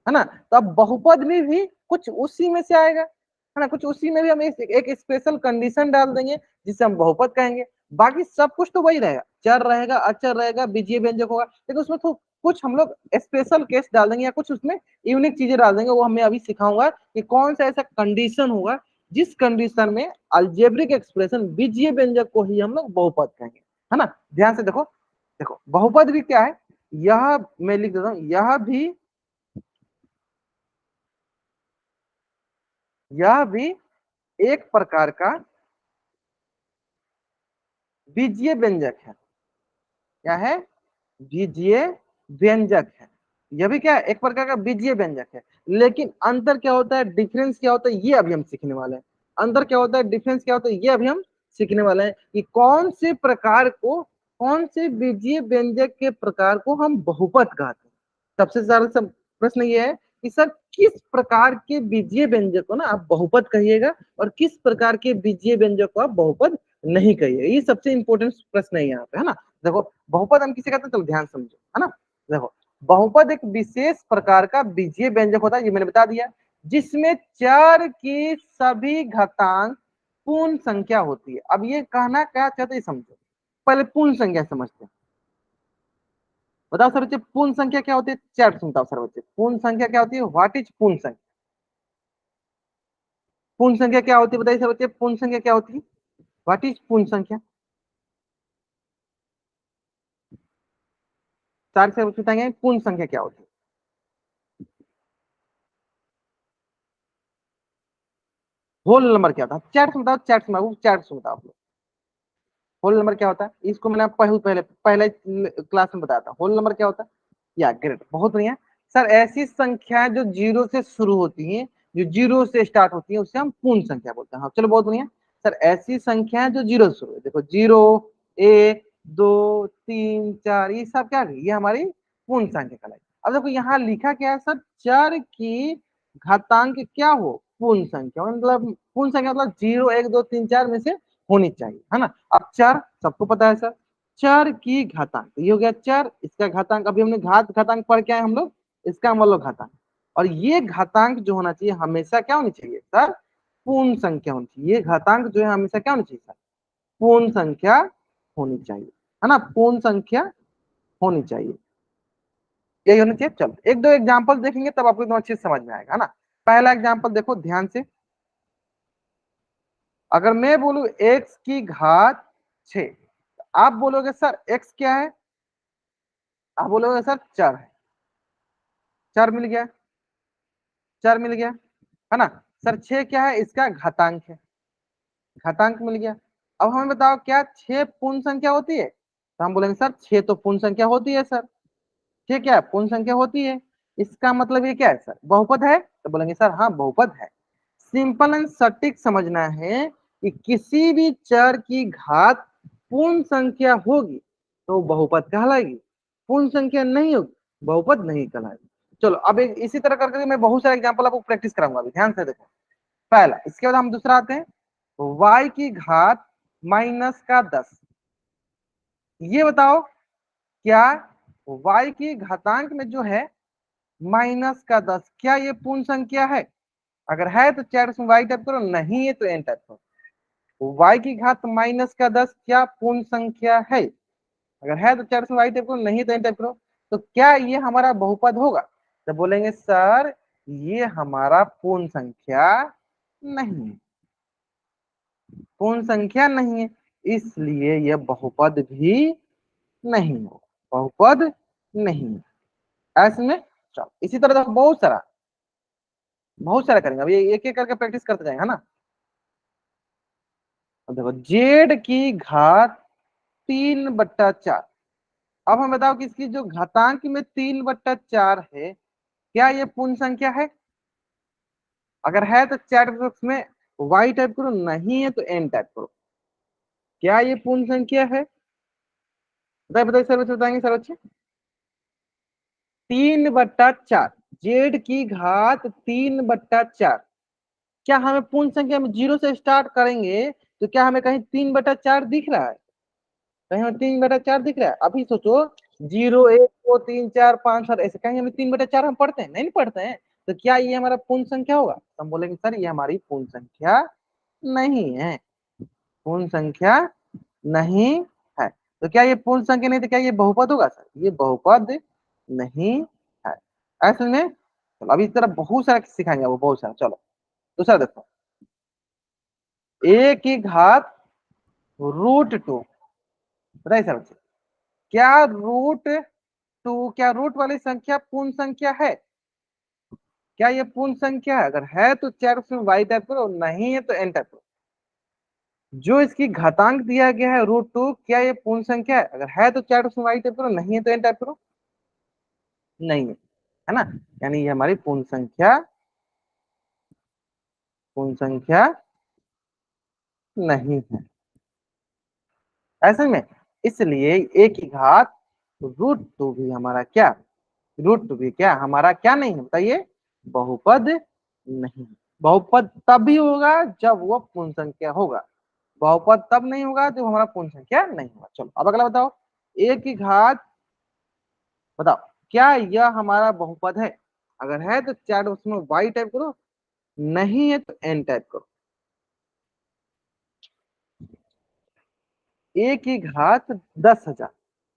है ना। तो अब बहुपद में भी कुछ उसी में से आएगा, है ना, कुछ उसी में भी हम एक स्पेशल कंडीशन डाल देंगे जिसे हम बहुपद कहेंगे। बाकी सब कुछ तो वही रहेगा, चर रहेगा, अचर रहेगा, बीजीय व्यंजक होगा, लेकिन उसमें तो कुछ हम लोग स्पेशल केस डाल देंगे या कुछ उसमें यूनिक चीजें डाल देंगे, वो हमें अभी सिखाऊंगा कि कौन सा ऐसा कंडीशन होगा जिस कंडीशन में अल्जेब्रिक एक्सप्रेशन बीजीय व्यंजक को ही हम लोग बहुपद कहेंगे, है ना। ध्यान से देखो, देखो बहुपद भी क्या है, यह मैं लिख देता हूं, यह भी एक प्रकार का बीजीय व्यंजक है। क्या है? बीजीय व्यंजक है। यह भी क्या है? एक प्रकार का बीजीय व्यंजक है। लेकिन अंतर क्या होता है, डिफरेंस क्या होता है, ये अभी हम सीखने वाले हैं। अंतर क्या होता है, डिफरेंस क्या होता है, ये अभी हम सीखने वाले हैं कि कौन से प्रकार को, कौन से बीजीय व्यंजक के प्रकार को हम बहुपद कहते हैं। सबसे ज्यादा प्रश्न ये है कि सर किस प्रकार के बीजीय व्यंजक को ना आप बहुपद कहिएगा और किस प्रकार के बीजीय व्यंजक को आप बहुपद नहीं कहिएगा। ये सबसे इंपॉर्टेंट प्रश्न है यहाँ पे, है ना। देखो बहुपद हम किसे कहते हैं, चलो ध्यान समझो, है ना। देखो बहुपद एक विशेष प्रकार का बीजीय व्यंजक होता है, ये मैंने बता दिया, जिसमें चर की सभी घातांक पूर्ण संख्या होती है। अब ये कहना क्या चाहते हैं समझो, पहले पूर्ण संख्या समझते हैं। बताओ सर बच्चे पूर्ण संख्या क्या होती है, चैट सुनता हूँ सर बच्चे, पूर्ण संख्या क्या होती है, व्हाट इज पूर्ण संख्या? पूर्ण संख्या क्या होती है बताइए सर बच्चे, पूर्ण संख्या क्या होती है, व्हाट इज पूर्ण संख्या? चार से बताएंगे पूर्ण संख्या क्या होती है। होल नंबर क्या होता है, चैट सुनता हूँ, चैट सुना, चैट सुनता हूँ। होल नंबर क्या होता है, इसको मैंने पहले पहले क्लास में बताया था। होल नंबर क्या होता है, या ग्रेट, बहुत बढ़िया। सर ऐसी संख्याएं जो जीरो से शुरू होती हैं, जो जीरो से स्टार्ट होती हैं, उसे हम पूर्ण संख्या बोलते हैं। हाँ चलो बहुत बढ़िया। सर ऐसी संख्याएं जो जीरो से शुरू है, देखो जीरो, एक, दो, तीन, चार, ये सब क्या है, ये हमारी पूर्ण संख्या कहलाई। अब देखो यहाँ लिखा क्या है सर, चर की घातांक क्या हो, पूर्ण संख्या, मतलब पूर्ण संख्या मतलब जीरो, एक, दो, तीन, चार में से होनी चाहिए, है ना। अब चर सबको पता है सर, चर की घातांक, ये हो गया चर, इसका घातांक अभी हमने घातांक पढ़ के आए हम लोग, इसका मतलब घातांक। और ये घातांक जो होना चाहिए हमेशा क्या होनी चाहिए सर, पूर्ण संख्या होनी चाहिए। ये घातांक जो है हमेशा क्या होनी चाहिए सर, पूर्ण संख्या होनी चाहिए, है ना, पूर्ण संख्या होनी चाहिए, यही होनी चाहिए। चलो एक दो एग्जाम्पल देखेंगे तब आपको एकदम अच्छे से समझ में आएगा, है ना। पहला एग्जाम्पल देखो ध्यान से, अगर मैं बोलूं x की घात 6, आप बोलोगे सर x क्या है, आप बोलोगे सर चर है, चर मिल गया, चर मिल गया, है ना। सर 6 क्या है, इसका घातांक है, घातांक मिल गया। अब हमें बताओ क्या 6 पूर्ण संख्या होती है, तो हम बोलेंगे सर 6 तो पूर्ण संख्या होती है सर, 6 क्या है, पूर्ण संख्या होती है। इसका मतलब ये क्या है सर, बहुपद है, तो बोलेंगे सर हाँ बहुपद है। सिंपल एंड सटीक समझना है कि किसी भी चर की घात पूर्ण संख्या होगी तो बहुपद कहलाएगी, पूर्ण संख्या नहीं होगी बहुपद नहीं कहलाएगी। चलो अब इसी तरह करके मैं बहुत सारे एग्जांपल आपको प्रैक्टिस कराऊंगा, अभी ध्यान से देखो। पहला, इसके बाद हम दूसरा आते हैं, y की घात -10। ये बताओ क्या y की घातांक में जो है -10, क्या ये पूर्ण संख्या है? अगर है तो चैट में वाई टाइप करो, नहीं है तो एन टाइप करो। y की घात -10 क्या पूर्ण संख्या है? अगर है तो चैट में वाई टाइप करो, नहीं तो एन टाइप करो। तो क्या ये हमारा बहुपद होगा? तो बोलेंगे सर ये हमारा पूर्ण संख्या नहीं है, पूर्ण संख्या नहीं है, इसलिए यह बहुपद भी नहीं हो, बहुपद नहीं है। ऐसे में चलो इसी तरह देखो बहुत सारा करेंगे, अब ये एक एक करके प्रैक्टिस करते जाएंगे, है ना। अब देखो जेड की घात 3/4। अब हम बताओ कि इसकी जो घातांक में 3/4 है, क्या ये पूर्ण संख्या है? अगर है तो चैट बॉक्स में वाई टाइप करो, नहीं है तो एन टाइप करो। क्या ये पूर्ण संख्या है? बताइए बताइए सर बच्चे, बताएंगे सर बच्चे। 3/4, जेड की घात 3/4, क्या हमें पूर्ण संख्या में जीरो से स्टार्ट करेंगे तो क्या हमें कहीं 3/4 दिख रहा है? कहीं हमें 3/4 दिख रहा है? अभी सोचो, 0, 1, 2, 3, 4, 5 और ऐसे कहीं हमें 3/4 हम पढ़ते हैं, नहीं पढ़ते हैं। तो क्या ये हमारा पूर्ण संख्या होगा? तो हम बोलेंगे सर ये हमारी पूर्ण संख्या नहीं है, पूर्ण संख्या नहीं है। तो क्या ये पूर्ण संख्या नहीं, तो क्या ये बहुपद होगा सर? ये बहुपद नहीं है। ऐसे में चलो अभी इस तरह बहुत सारा सिखाएंगे वो, बहुत सारा। चलो दूसरा देखो, a की घात √2। बताइए सर बच्चे, क्या √2 टू क्या रूट वाली संख्या पूर्ण संख्या है? क्या ये पूर्ण संख्या है? अगर है तो चैट बॉक्स में वाई टाइप करो, नहीं है तो एन टाइप करो। जो इसकी घातांक दिया गया है √2, क्या ये पूर्ण संख्या है? अगर है तो चैट बॉक्स में वाई टाइप करो, नहीं है तो एन टाइप करो। नहीं है ना, यानी ये हमारी पूर्ण संख्या नहीं है, ऐसे में। इसलिए ए की घात √2 भी हमारा क्या, √2 भी क्या हमारा क्या नहीं है, बताइए, बहुपद नहीं। बहुपद तब भी होगा जब वो पूर्ण संख्या होगा, बहुपद तब नहीं होगा जब हमारा पूर्ण संख्या नहीं होगा। चलो अब अगला बताओ, ए की घात, बताओ क्या यह हमारा बहुपद है? अगर है तो चैट बॉक्स में वाई टाइप करो, नहीं है तो एन टाइप करो। ए की घात 10,000,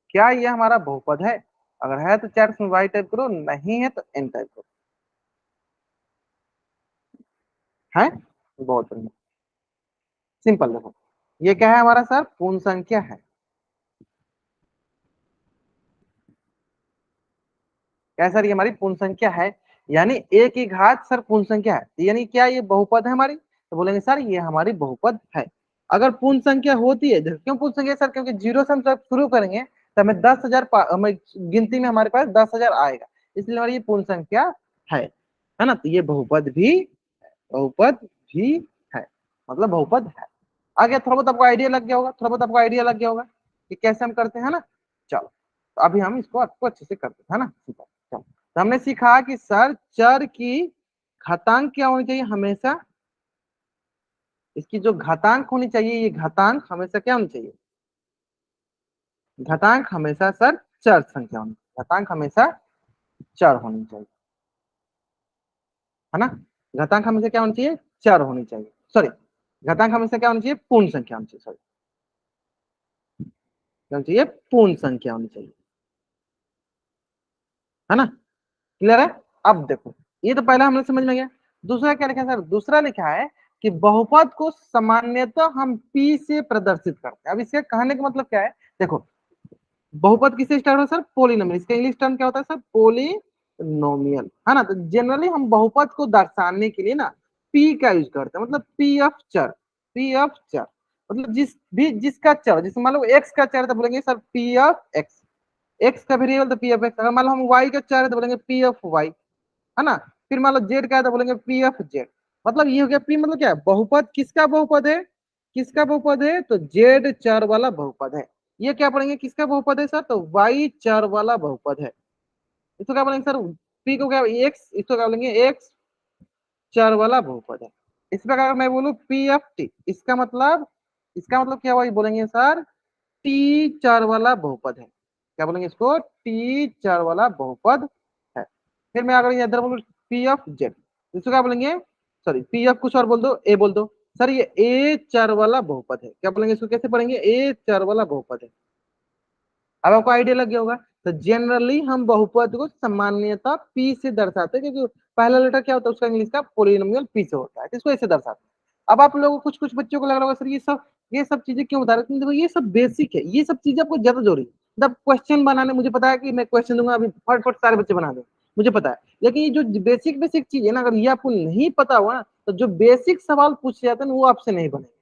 क्या यह हमारा बहुपद है? अगर है तो चैट बॉक्स में वाई टाइप करो, नहीं है तो एन टाइप करो। है, बहुत बढ़िया, सिंपल। देखो ये क्या है हमारा सर, पूर्ण संख्या है। क्या सर, ये हमारी पूर्ण संख्या है, यानी ए की घात सर पूर्ण संख्या है, यानी क्या ये बहुपद है हमारी? तो बोलेंगे सर ये हमारी बहुपद है। अगर पूर्ण संख्या होती है, देखो क्यों पूर्ण संख्या सर, क्योंकि जीरो से हम जब शुरू करेंगे तो हमें 10,000, हमें गिनती में हमारे पास 10,000 आएगा, इसलिए हमारी ये पूर्ण संख्या है ना, तो ये बहुपद भी है, मतलब बहुपद है। आगे थोड़ा बहुत आपको आइडिया लग गया होगा, थोड़ा बहुत आपको आइडिया लग गया होगा कि कैसे हम करते हैं ना। चलो तो अभी हम इसको आपको अच्छे से करते हैं, है ना। चलो तो हमने सीखा कि सर चर की घातांक क्या होनी चाहिए हमेशा, इसकी जो घातांक होनी चाहिए, ये घातांक हमेशा क्या होनी चाहिए, घातांक हमेशा सर चर संख्या होनी, घातांक हमेशा चर होनी चाहिए, है ना। घातांक हमेशा क्या होनी चाहिए, चर होनी चाहिए, सॉरी, घातांक हमेशा क्या होनी चाहिए, पूर्ण संख्या होनी चाहिए, सॉरी, क्या होनी चाहिए, पूर्ण संख्या होनी चाहिए, है ना। क्लियर है। अब देखो, ये तो पहला हमने समझ में गया। दूसरा क्या लिखा है सर, दूसरा लिखा है कि बहुपद को सामान्यतः हम पी से प्रदर्शित करते हैं। अब इसके कहने का मतलब क्या है, देखो बहुपद किससे स्टार्ट होता है सर, पोलिनोमियल, इसका इंग्लिश टर्म क्या होता है सर, पोलिनोमियल, है ना। तो जनरली हम बहुपद को दर्शाने के लिए ना पी का यूज करते हैं, मतलब पी ऑफ चर, मतलब जिसका चर, जैसे मान लो एक्स का चर है तो बोलेंगे sir P of x, x का वेरिएबल तो पी ऑफ एक्स, अगर मान लो हम वाई का चर है तो बोलेंगे पी ऑफ वाई, है ना। फिर मान लो जेड का है तो बोलेंगे पी ऑफ जेड। मतलब ये हो गया पी, मतलब क्या है, बहुपद किसका बहुपद है, किसका बहुपद है, तो जेड चर वाला बहुपद है। ये क्या पढ़ेंगे, किसका बहुपद है सर, तो वाई चर वाला बहुपद है। इसको क्या बोलेंगे सर, पी को क्या, एक्स, इसको क्या बोलेंगे, एक्स चर वाला बहुपद है। इस प्रकार मैं बोलूं पी ऑफ टी, इसका मतलब क्या हुआ, ये बोलेंगे सर टी चर वाला बहुपद है। क्या बोलेंगे इसको, टी चर वाला बहुपद है। फिर मैं अगर इधर बोलूं पी ऑफ जेड, इसको क्या बोलेंगे, सॉरी पी ऑफ कुछ और बोल दो, ए बोल दो, सर ये ए चर वाला बहुपद है। क्या बोलेंगे इसको, कैसे पढ़ेंगे, ए चर वाला बहुपद है। अब आपको आइडिया लग गया होगा। तो जनरली हम बहुपद को सामान्यतः पी से दर्शाते हैं, क्योंकि पहला लेटर क्या होता है उसका, इंग्लिश का पोलिनोमियल पी से होता है, तो इसको ऐसे दर्शाते हैं। अब आप लोगों को कुछ कुछ बच्चों को लग रहा होगा सर ये सब चीजें क्यों बता रहे हैं, देखो ये सब बेसिक है, ये सब चीजें आपको ज्यादा जरूरी है। जब क्वेश्चन बनाने, मुझे पता है कि मैं क्वेश्चन दूंगा अभी फट फट सारे बच्चे बना देंगे, मुझे पता है, लेकिन ये जो बेसिक बेसिक चीज है ना, अगर ये आपको नहीं पता हुआ ना, तो जो बेसिक सवाल पूछे जाते हैं ना वो आपसे नहीं बनेंगे,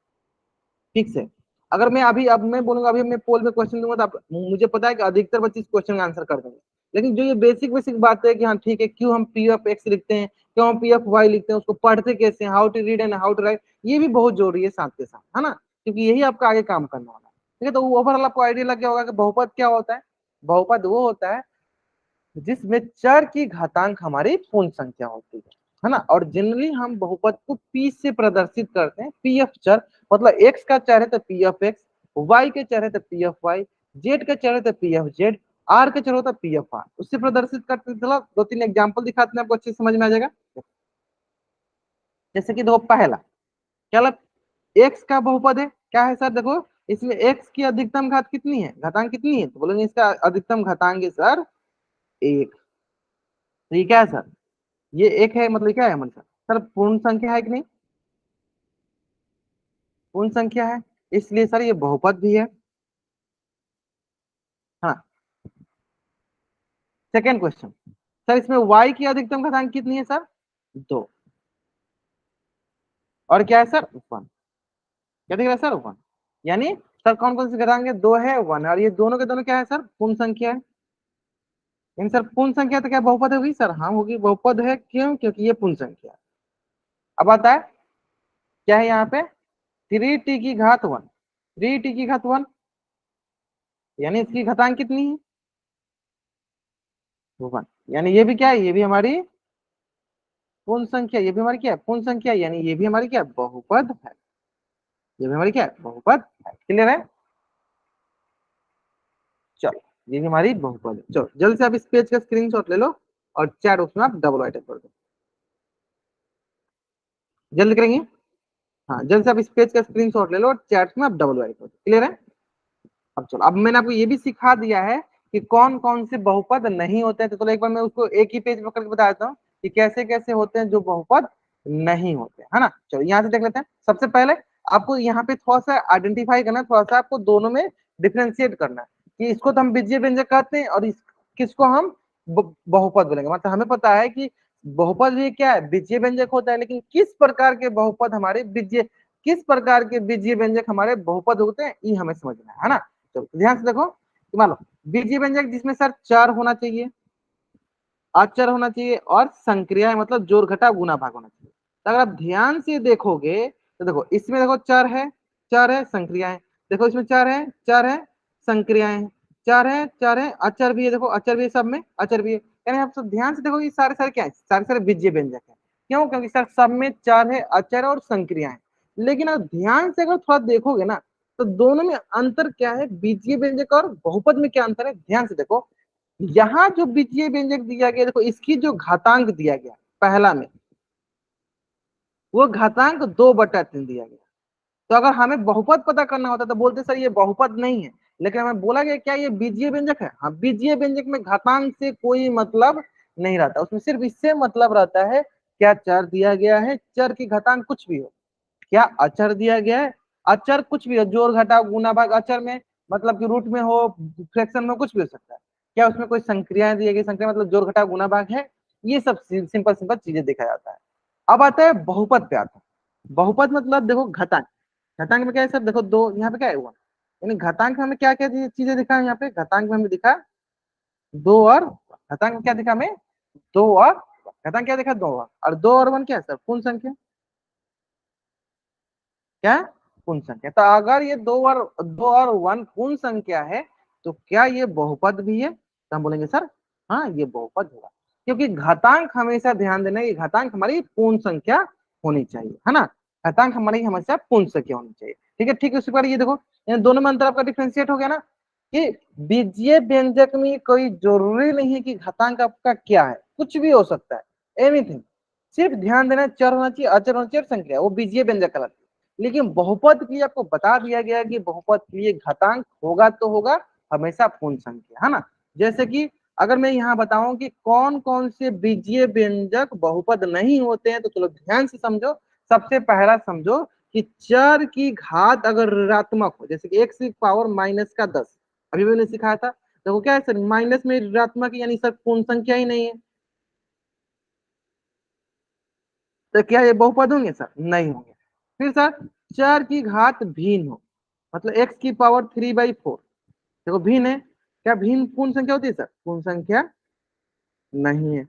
ठीक से। अगर मैं अभी, अब मैं बोलूंगा, अभी मैं पोल में क्वेश्चन दूंगा तो आप, मुझे पता है कि अधिकतर बच्चे इस क्वेश्चन का आंसर कर देंगे, लेकिन जो ये बेसिक बेसिक बात है कि हाँ ठीक है, क्यों हम पी ऑफ एक्स लिखते हैं, क्यों हम पी ऑफ वाई लिखते हैं, उसको पढ़ते कैसे हैं, how to read and how to write, ये भी बहुत जरूरी है साथ के साथ, है ना, क्योंकि यही आपका आगे काम करने वाला है। ठीक है, तो ओवरऑल आपको आइडिया लग गया होगा कि बहुपद क्या होता है। बहुपद वो होता है जिसमें चर की घातांक हमारी पूर्ण संख्या होती है ना। और जनरली हम बहुपद को पी से प्रदर्शित करते हैं, पी ऑफ चर, मतलब एक्स का चर है तो पी ऑफ एक्स, वाई के चर है तो पी ऑफ वाई, जेड का चर है तो पी ऑफ जेड, आर का चर होता है पी ऑफ आर, उससे प्रदर्शित करते हैं। चलो दो तीन एग्जाम्पल दिखाते हैं, आपको अच्छे से समझ में आ जाएगा। जैसे कि देखो पहला, क्या एक्स का बहुपद है, क्या है सर, देखो इसमें एक्स की अधिकतम घात कितनी है, घातांक कितनी है, तो बोलेंगे इसका अधिकतम घातांक है सर एक। तो ये क्या है सर, ये एक है, मतलब क्या है हमारे साथ सर, पूर्ण संख्या है कि नहीं, पूर्ण संख्या है, इसलिए सर ये बहुपद भी है। हाँ, सेकेंड क्वेश्चन सर, इसमें y की अधिकतम घातांक कितनी है सर? 2। और क्या है सर? 1। क्या दिख रहा है सर? 1। यानी सर कौन कौन से घातांक है? 2 है, 1 है, और ये दोनों के दोनों क्या है सर? पूर्ण संख्या है। इन सर पूर्ण संख्या तो क्या बहुपद होगी सर? हाँ होगी, बहुपद है। क्यों? क्योंकि ये पूर्ण संख्या है। अब आता है क्या है यहाँ पे? 3t की घात 1। 3t की घात 1 यानी इसकी घातांक कितनी है? 1। यानी ये भी क्या है? ये भी हमारी पूर्ण संख्या। ये भी हमारी क्या है? पूर्ण संख्या। यानी ये भी हमारी क्या है? बहुपद है। ये भी हमारी क्या है? बहुपद है। क्लियर है? चलो, ये भी हमारी बहुपद है। चलो जल्द से आप इस पेज का स्क्रीनशॉट ले लो और चैट उसमें आप डबल राइट कर दो। जल्द करेंगे? हाँ, जल्द से आप इस पेज का स्क्रीनशॉट ले लो और चैट में आप डबल राइट कर दो। क्लियर है? अब चलो, अब मैंने आपको ये भी सिखा दिया है कि कौन कौन से बहुपद नहीं होते हैं। तो चलो एक बार मैं उसको एक ही पेज पकड़ के बता देता हूँ कि कैसे कैसे होते हैं जो बहुपद नहीं होते, है ना। चलो यहाँ से देख लेते हैं। सबसे पहले आपको यहाँ पे थोड़ा सा आइडेंटिफाई करना है, थोड़ा सा आपको दोनों में डिफ्रेंशिएट करना है कि इसको तो हम बीजीय व्यंजक कहते हैं और इस किसको हम बहुपद बोलेंगे। मतलब हमें पता है कि बहुपद भी क्या है? बीजीय व्यंजक होता है, लेकिन किस प्रकार के बहुपद हमारे बीजीय, किस प्रकार के बीजीय व्यंजक हमारे बहुपद होते हैं, ये हमें समझना है ना। तो ध्यान से देखो कि मान लो बीजीय व्यंजक जिसमें सर चर होना चाहिए, अचर होना चाहिए और संक्रिया मतलब जोड़ घटा गुना भाग होना चाहिए। तो अगर आप ध्यान से देखोगे तो देखो इसमें देखो चर है, चर है, संक्रिया है। देखो इसमें चर है, चर है, संक्रियाएं हैं, चर है, चर है, अचर भी है। देखो अचर भी है, सब में अचर भी है। यानी आप सब ध्यान से देखो ये सारे सारे क्या है? सारे सारे बीजीय व्यंजक है। क्यों? क्योंकि सर सब में चर है, अचर और संक्रिया है। लेकिन आप ध्यान से अगर थोड़ा देखोगे ना तो दोनों में अंतर क्या है? बीजीय व्यंजक और बहुपद में क्या अंतर है? ध्यान से देखो। यहाँ जो बीजीय व्यंजक दिया गया, देखो इसकी जो घातांक दिया गया पहला में, वो घातांक 2/3 दिया गया। तो अगर हमें बहुपद पता करना होता तो बोलते सर ये बहुपद नहीं है, लेकिन हमें बोला गया क्या ये बीजीय व्यंजक है। हाँ, बीजीय व्यंजक में घातांक से कोई मतलब नहीं रहता, उसमें सिर्फ इससे मतलब रहता है क्या चर दिया गया है, चर की घातांक कुछ भी हो, क्या अचर दिया गया है, अचर कुछ भी हो, जोड़ घटाव गुना भाग अचर में मतलब कि रूट में हो, फ्रैक्शन में, कुछ भी हो सकता है। क्या उसमें कोई संक्रियाएं दी गई? संक्रिया मतलब जोड़ घटाव गुना भाग है। ये सब सिंपल सिंपल चीजें देखा जाता है। अब आता है बहुपद पे आता है। बहुपद मतलब देखो घातांक। घातांक में क्या है सर? देखो दो, यहाँ पे क्या है? 1। यानी घातांक में हमें क्या क्या चीजें दिखा है? यहाँ पे घातांक में हमें दिखा 2 और घातांक में क्या दिखा हमें? 2 और घातांक क्या दिखा? 2 और 2 और 1 क्या है सर? पूर्ण संख्या। क्या? पूर्ण संख्या। तो अगर ये 2 और 1 पूर्ण संख्या है तो क्या ये बहुपद भी है? तो हम बोलेंगे सर हाँ ये बहुपद होगा, क्योंकि घातांक हमेशा ध्यान देना है, घातांक हमारी पूर्ण संख्या होनी चाहिए, है ना। घातांक हमारी हमेशा पूर्ण संख्या होनी चाहिए। ठीक है, ठीक है। उसी पर ये देखो दोनों में अंतर आपका डिफ्रेंशिएट हो गया ना कि बीजीय व्यंजक में कोई जरूरी नहीं है कि घातांक आपका क्या है, कुछ भी हो सकता है, एनीथिंग। सिर्फ ध्यान देना चर होना चाहिए, अचर होना चाहिए, संख्या, वो बीजीय व्यंजक कहलाती है। लेकिन बहुपद के लिए आपको बता दिया गया कि बहुपद के लिए घातांक होगा तो होगा हमेशा पूर्ण संख्या, है ना। जैसे कि अगर मैं यहाँ बताऊं कि कौन कौन से बीजीय व्यंजक बहुपद नहीं होते हैं, तो चलो ध्यान से समझो। सबसे पहला समझो कि चर की घात अगर ऋणात्मक हो, जैसे कि एक्स की पावर -10, अभी मैंने सिखाया था। देखो क्या है सर? माइनस में ऋणात्मक यानी सर पूर्ण संख्या ही नहीं है, तो क्या ये बहुपद होंगे सर? नहीं होंगे। फिर सर चार की घात भिन्न हो, मतलब एक्स की पावर 3/4, देखो भिन्न है। क्या भिन्न पूर्ण संख्या होती है सर? पूर्ण संख्या नहीं है,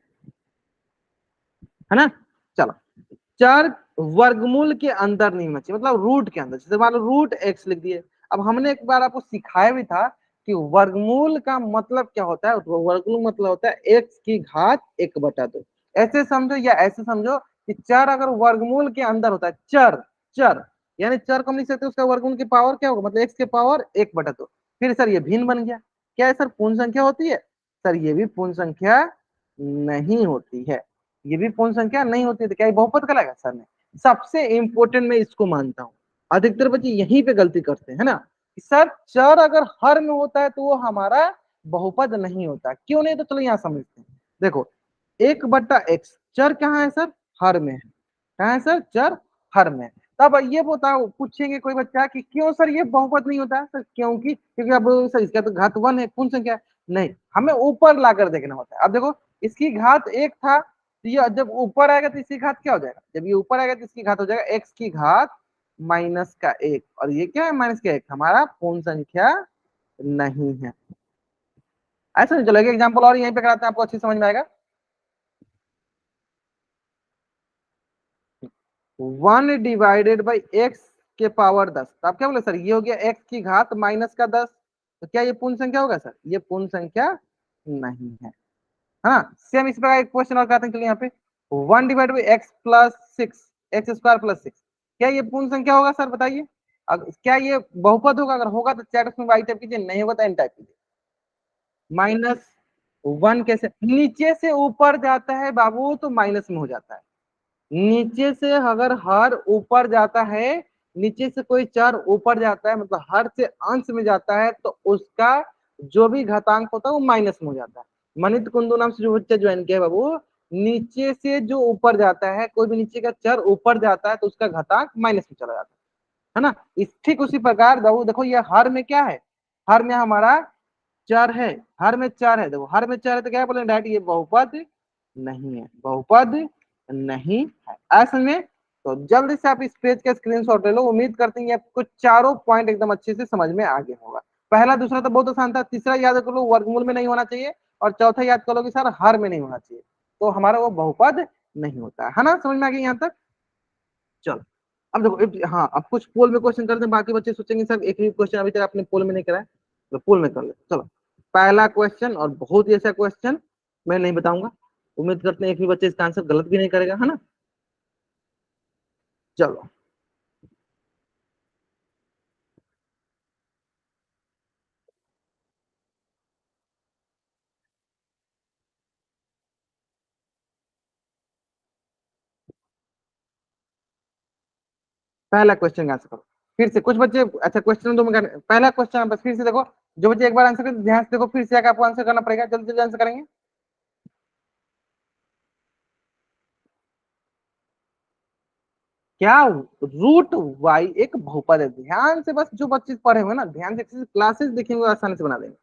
है ना। चलो, चार वर्गमूल के अंदर नहीं होना चाहिए, मतलब रूट के अंदर। जैसे मान लो रूट एक्स लिख दिए। अब हमने एक बार आपको सिखाया भी था कि वर्गमूल का मतलब क्या होता है। वर्गमूल मतलब होता है एक्स की घात 1/2। ऐसे समझो या ऐसे समझो कि चर अगर वर्गमूल के अंदर होता है, चर, चर यानी चर को हम लिख सकते हैं उसका वर्गमूल की पावर क्या होगा, मतलब एक्स के पावर 1/2। फिर सर ये भिन्न बन गया। क्या है सर? पूर्ण संख्या होती है? सर ये भी पूर्ण संख्या नहीं होती है। ये भी पूर्ण संख्या नहीं होती है, तो क्या ये बहुपद कहलाएगा सर? नहीं। सबसे इंपॉर्टेंट मैं इसको मानता हूं, अधिकतर बच्चे यहीं पे गलती करते हैं ना कि सर चर अगर हर में होता है तो वो हमारा बहुपद नहीं होता। क्यों नहीं? तो चलो यहाँ समझते हैं। देखो 1/x चर कहाँ है सर? हर में है। कहाँ है सर? चर हर में। तब ये बताओ, पूछेंगे कोई बच्चा कि क्यों सर ये बहुपद नहीं होता है? सर क्योंकि अब सर इसका तो घात 1 है, पूर्ण संख्या है। नहीं, हमें ऊपर लाकर देखना होता है। अब देखो इसकी घात एक था, तो ये जब ऊपर आएगा तो इसकी घात क्या हो जाएगा, जब ये ऊपर आएगा तो इसकी घात हो जाएगा एक्स की घात माइनस का एक, और ये क्या है माइनस का एक, हमारा पूर्ण संख्या नहीं है। ऐसा नहीं चलेगा, एग्जाम्पल और यहीं पे कराते हैं, आपको अच्छी समझ में आएगा। 1/x के पावर 10, तो आप क्या बोले सर, ये हो गया x की घात माइनस का 10, तो क्या ये पूर्ण संख्या होगा सर, ये पूर्ण संख्या नहीं है। हाँ, सेम इस प्रकार एक क्वेश्चन और कराते हैं, चलिए यहाँ पे 1/x+6, x² + 6, क्या ये पूर्ण संख्या होगा सर बताइए। क्या ये बहुपद होगा, अगर होगा तो चैट में वाई टाइप कीजिए, नहीं होगा तो एन टाइप कीजिए। -1 कैसे, नीचे से ऊपर जाता है बाबू तो माइनस में हो जाता है। नीचे से अगर हर ऊपर जाता है, नीचे से कोई चर ऊपर जाता है, मतलब हर से अंश में जाता है, तो उसका जो भी घातांक होता है वो माइनस में हो जाता है। मनित कुंदू नाम से जो बच्चा ज्वाइन किया है बाबू, नीचे से जो ऊपर जाता है, कोई भी नीचे का चर ऊपर जाता है तो उसका घातांक माइनस में चला जाता है ना। इस ठीक उसी प्रकार बाबू देखो, ये हर में क्या है, हर में हमारा चर है, हर में चर है, देखो हर में चर है तो क्या बोलेंगे डायरेक्ट, ये बहुपद नहीं है, बहुपद नहीं है ऐसे में। तो जल्दी से आप इस पेज का स्क्रीनशॉट ले लो, उम्मीद करते हैं आपको चारों पॉइंट एकदम अच्छे से समझ में आ गया होगा। पहला दूसरा तो बहुत आसान था, तीसरा याद कर लो वर्गमूल में नहीं होना चाहिए, और चौथा याद कर लो कि सर हर में नहीं होना चाहिए, तो हमारा वो बहुपद नहीं होता है ना। समझ में आ गया यहाँ तक। चलो अब देखो हाँ, अब कुछ पोल में क्वेश्चन करते हैं, बाकी बच्चे सोचेंगे सर एक भी क्वेश्चन अभी तक आपने पोल में नहीं कराया, तो पोल में कर ले। चलो पहला क्वेश्चन, और बहुत ही ऐसा क्वेश्चन मैं नहीं बताऊंगा, उम्मीद करते हैं एक भी बच्चे इसका आंसर गलत भी नहीं करेगा, है ना। चलो पहला क्वेश्चन का आंसर करो फिर से, कुछ बच्चे अच्छा क्वेश्चन दो में पहला क्वेश्चन बस फिर से देखो, जो बच्चे एक बार आंसर कर ध्यान से देखो, फिर से आकर आपको आंसर करना पड़ेगा, जल्दी जल्दी आंसर करेंगे। क्या √y एक बहुपद है, ध्यान से बस जो बच्चे पढ़े हुए ना, ध्यान से क्लासेस देखेंगे आसानी से बना देंगे।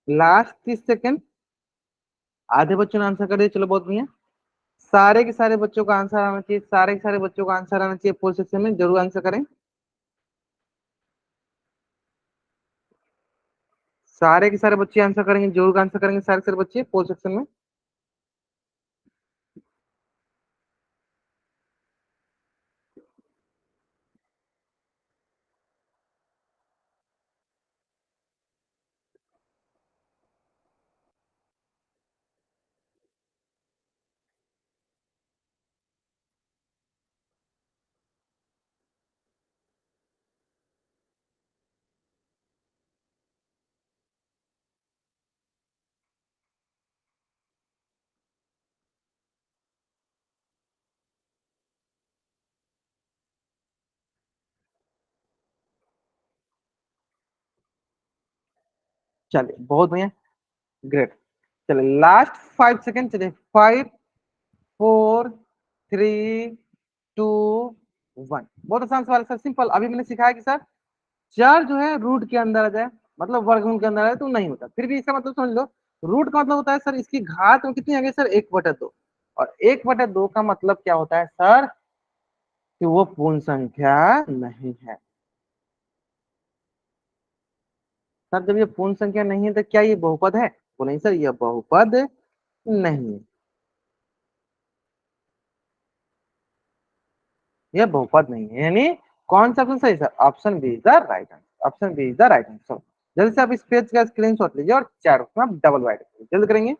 लास्ट 30 सेकेंड, आधे बच्चों ने आंसर कर दिया, चलो बहुत बढ़िया। सारे के सारे बच्चों का आंसर आना चाहिए, सारे के सारे बच्चों का आंसर आना चाहिए पोल सेक्शन में, जरूर आंसर करें। सारे के सारे बच्चे आंसर करेंगे, जरूर आंसर करेंगे सारे के सारे बच्चे पोल सेक्शन में। चलिए बहुत बढ़िया, ग्रेट। चलिए लास्ट 5 सेकेंड, चलिए 5 4 3 2 1। बहुत आसान सवाल है सर, सिंपल। अभी मैंने सिखाया कि सर चार जो है रूट के अंदर आ जाए, मतलब वर्गमूल के अंदर आ जाए तो नहीं होता, फिर भी इसका मतलब समझ लो, रूट का मतलब होता है सर इसकी घात में कितनी आ गई सर, 1/2, और 1/2 का मतलब क्या होता है सर, कि वो पूर्ण संख्या नहीं है। सर जब ये पूर्ण संख्या नहीं है तो क्या ये बहुपद है, वो नहीं सर, ये बहुपद नहीं है, ये बहुपद नहीं है, यानी कौन सा ऑप्शन सही sir, option B is the right answer, option B is the right answer. जल्दी से आप इस पेज का स्क्रीनशॉट लीजिए और चार उसमें आप डबल वाइड करिए, जल्द करेंगे।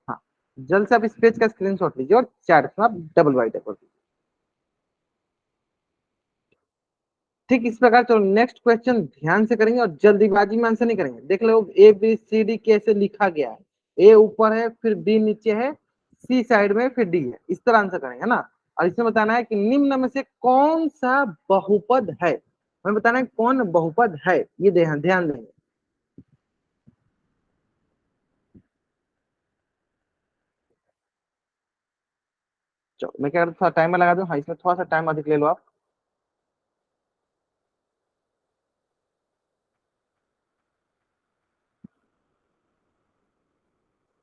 हाँ, जल्द से आप इस पेज का स्क्रीनशॉट लीजिए और चार उसमें आप डबल वाइड करिए। ठीक इस प्रकार चलो नेक्स्ट क्वेश्चन ध्यान से करेंगे और जल्दीबाजी में आंसर नहीं करेंगे। देख लो ABCD कैसे लिखा गया है, ए ऊपर है, फिर बी नीचे है, सी साइड में, फिर डी है, इस तरह आंसर करेंगे, है ना। और इसमें बताना है कि निम्न में से कौन सा बहुपद है, हमें बताना है कौन बहुपद है, ये ध्यान ध्यान देंगे। चलो मैं कह रहा था थोड़ा टाइमर लगा दूं, हाँ इसमें थोड़ा सा टाइम अधिक ले लो आप।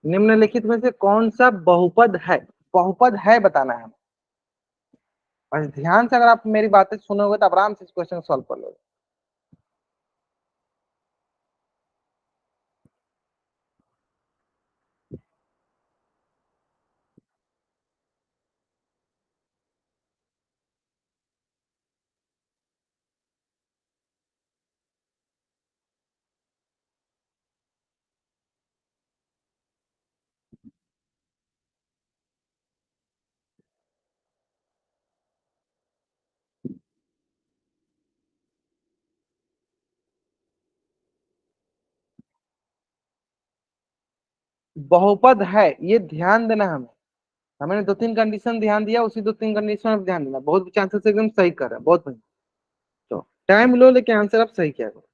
निम्नलिखित में से कौन सा बहुपद है, बहुपद है बताना है। और ध्यान से अगर आप मेरी बातें सुनोगे तो आप आराम से इस क्वेश्चन को सॉल्व कर लोगे। बहुपद है ये ध्यान देना हमें, हमने दो तीन कंडीशन ध्यान दिया, उसी दो तीन कंडीशन में ध्यान देना, बहुत चांसेस एकदम सही कर रहा है, बहुत बढ़िया। तो टाइम लो लेकिन आंसर आप सही किया करो।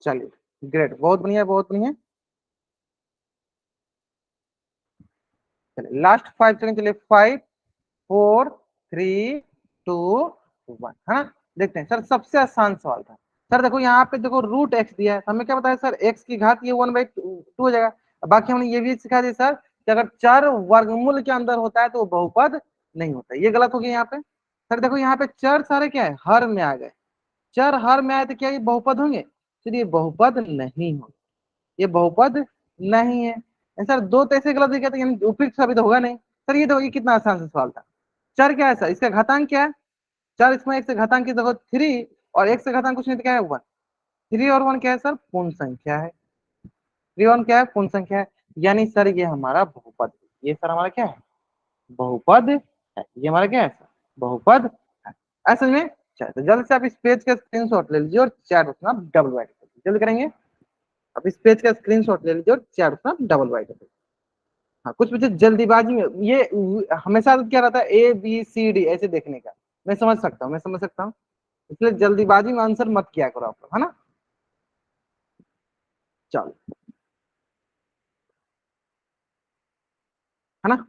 चलिए ग्रेट, बहुत बढ़िया बहुत बढ़िया। चलिए लास्ट फाइव सेकंड, चलिए 5 4 3 2 1, है ना। देखते हैं सर, सबसे आसान सवाल था। सर देखो यहाँ पे देखो रूट एक्स दिया है, तो हमें क्या बताया सर, एक्स की घात ये 1/2 हो जाएगा। बाकी हमने ये भी सिखा दिया सर कि अगर चर वर्गमूल के अंदर होता है तो वो बहुपद नहीं होता, ये गलत हो गया यहाँ पे। सर देखो यहाँ पे चर सारे क्या है, हर में आ गए, चर हर में आए तो क्या ये बहुपद होंगे, फिर ये बहुपद नहीं हो, ये बहुपद नहीं है। सर दो तो ऐसे गलत दिखा तो यानी उपयुक्त साबित होगा नहीं। सर ये देखो ये कितना आसान सा सवाल था। चर क्या है सर, इसका घातांक क्या है, चर इसमें एक से घातांक की देखो 3, और एक से घातांक कुछ नहीं तो क्या है 1, 3 और 1 क्या है सर, पूर्ण संख्या है, 3 और 1 क्या है पूर्ण संख्या है, यानी सर ये हमारा बहुपद है। ये सर हमारा क्या है, बहुपद है, ये हमारा क्या है सर, बहुपद है। ऐसे में चलिए तो जल्द से आप इस पेज का स्क्रीनशॉट ले लीजिए और चैट उसमें आप डबल राइट कर दीजिए, जल्द करेंगे। अब इस पेज का स्क्रीनशॉट ले लीजिए और चैट उसमें आप डबल राइट कर दीजिए। हाँ कुछ बच्चे जल्दीबाजी में ये हमेशा क्या रहता है ABCD ऐसे देखने का, मैं समझ सकता हूँ, मैं समझ सकता हूँ, इसलिए जल्दीबाजी में आंसर मत किया करो आप लोग, है ना। चलो, है ना।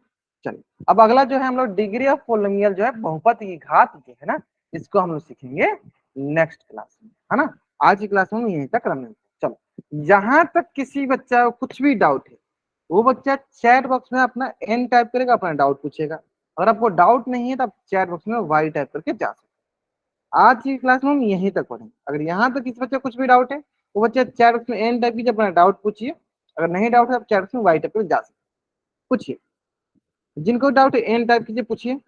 चलिए अब अगला जो है हम लोग डिग्री ऑफ पोलिनोमियल जो है बहुपद की घात जो है ना, इसको हम लोग सीखेंगे नेक्स्ट क्लास में, है ना। आज की क्लास में हम यहीं तक रखेंगे। चलो जहां तक किसी बच्चा को कुछ भी डाउट है, वो बच्चा चैट बॉक्स में अपना एन टाइप करेगा, अपना डाउट पूछेगा। अगर आपको डाउट नहीं है तो आप चैट बॉक्स में वाई टाइप करके जा सकते हैं। आज की क्लास में हम यहीं तक पढ़ेंगे। अगर यहाँ तक किसी बच्चे को कुछ भी डाउट है, वो बच्चा चैट बॉक्स में एन टाइप कीजिए, अपना डाउट पूछिए। अगर नहीं डाउट है आप चैट बॉक्स में वाई टाइप करके जा सकते हैं, पूछिए। जिनको डाउट है एन टाइप कीजिए, पूछिए।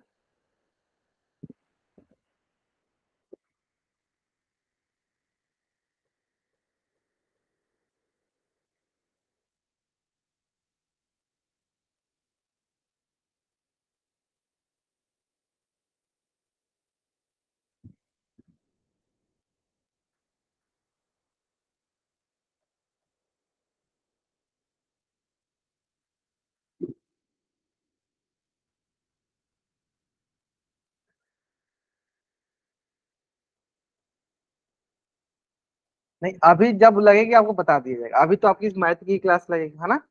नहीं, अभी जब लगेगी आपको बता दिया जाएगा, अभी तो आपकी मैथ की क्लास लगेगी, है ना।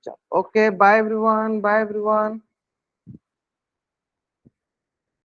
चलो, okay, bye everyone, bye everyone.